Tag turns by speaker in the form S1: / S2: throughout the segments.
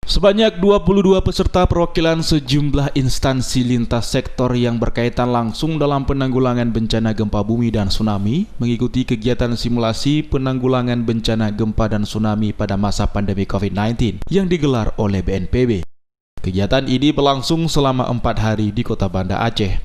S1: Sebanyak 22 peserta perwakilan sejumlah instansi lintas sektor yang berkaitan langsung dalam penanggulangan bencana gempa bumi dan tsunami mengikuti kegiatan simulasi penanggulangan bencana gempa dan tsunami pada masa pandemi COVID-19 yang digelar oleh BNPB. Kegiatan ini berlangsung selama 4 hari di Kota Banda Aceh.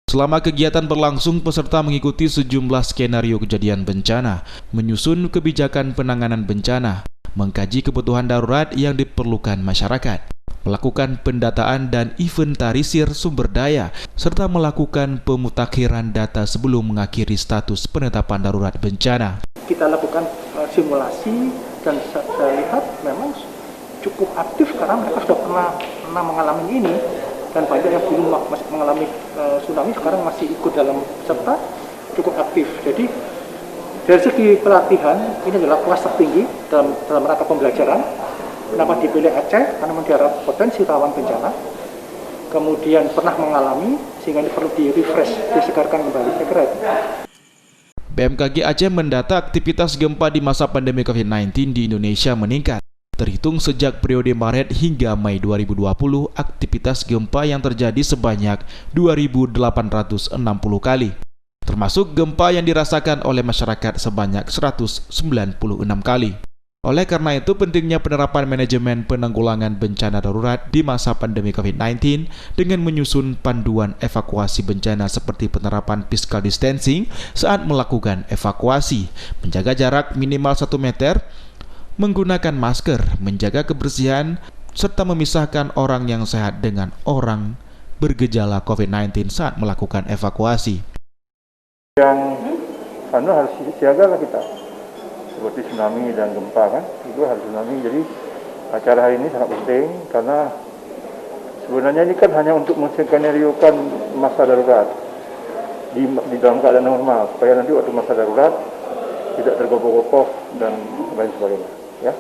S1: Selama kegiatan berlangsung, peserta mengikuti sejumlah skenario kejadian bencana, menyusun kebijakan penanganan bencana, mengkaji kebutuhan darurat yang diperlukan masyarakat, melakukan pendataan dan inventarisir sumber daya, serta melakukan pemutakhiran data sebelum mengakhiri status penetapan darurat bencana.
S2: Kita lakukan simulasi dan saya lihat memang cukup aktif karena mereka sudah pernah mengalami ini, dan banyak yang belum masih mengalami tsunami sekarang masih ikut dalam serta cukup aktif. Jadi dari segi pelatihan, ini adalah kelas tertinggi dalam rangka pembelajaran. Kenapa dipilih Aceh? Karena mendarat potensi rawan bencana, kemudian pernah mengalami, sehingga ini perlu di-refresh, disegarkan kembali. Saya kira itu.
S1: BMKG Aceh mendata aktivitas gempa di masa pandemi COVID-19 di Indonesia meningkat. Terhitung sejak periode Maret hingga Mei 2020, aktivitas gempa yang terjadi sebanyak 2.860 kali. Termasuk gempa yang dirasakan oleh masyarakat sebanyak 196 kali. Oleh karena itu, pentingnya penerapan manajemen penanggulangan bencana darurat di masa pandemi COVID-19 dengan menyusun panduan evakuasi bencana seperti penerapan physical distancing saat melakukan evakuasi, menjaga jarak minimal 1 meter, menggunakan masker, menjaga kebersihan, serta memisahkan orang yang sehat dengan orang bergejala COVID-19 saat melakukan evakuasi.
S3: Yang harus siaga lah kita, seperti tsunami dan gempa kan, itu harus tsunami. Jadi acara hari ini sangat penting karena sebenarnya ini kan hanya untuk menskenariokan masa darurat di dalam keadaan normal, supaya nanti waktu masa darurat tidak tergopoh-gopoh dan lain sebagainya. Ya.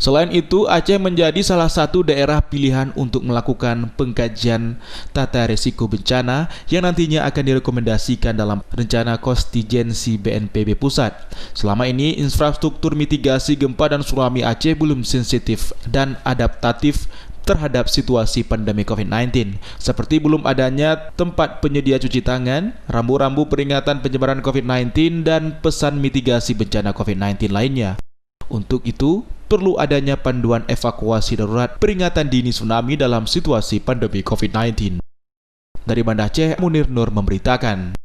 S1: Selain itu, Aceh menjadi salah satu daerah pilihan untuk melakukan pengkajian tata risiko bencana yang nantinya akan direkomendasikan dalam rencana kontingensi BNPB Pusat. Selama ini, infrastruktur mitigasi gempa dan tsunami Aceh belum sensitif dan adaptatif terhadap situasi pandemi COVID-19, seperti belum adanya tempat penyedia cuci tangan, rambu-rambu peringatan penyebaran COVID-19, dan pesan mitigasi bencana COVID-19 lainnya. Untuk itu, perlu adanya panduan evakuasi darurat peringatan dini tsunami dalam situasi pandemi COVID-19. Dari Banda Aceh, Munir Nur memberitakan.